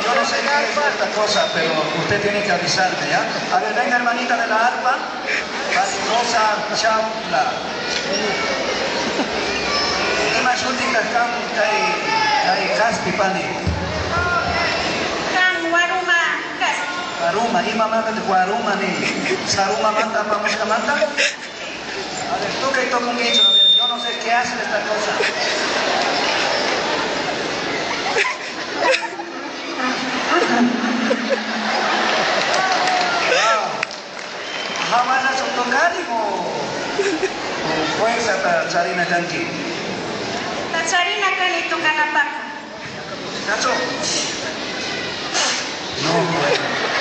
Yo no sé qué es esta cosa, pero usted tiene que avisarme, ¿ya? A ver, venga, hermanita de la arpa. Rosa, Chaula. Ima shooting las cam, kay Caspi, pani. Kan waruma Caspi. Waruma, ima mata de waruma ni. Saruma mata, vamos a mata. A ver, tú que toco un guicho, a ver, yo no sé qué hace esta cosa. Hamana sotokari mo fuerza ta charina kanki. Ta charina kani tu kanapaka. Nacho. No, bueno.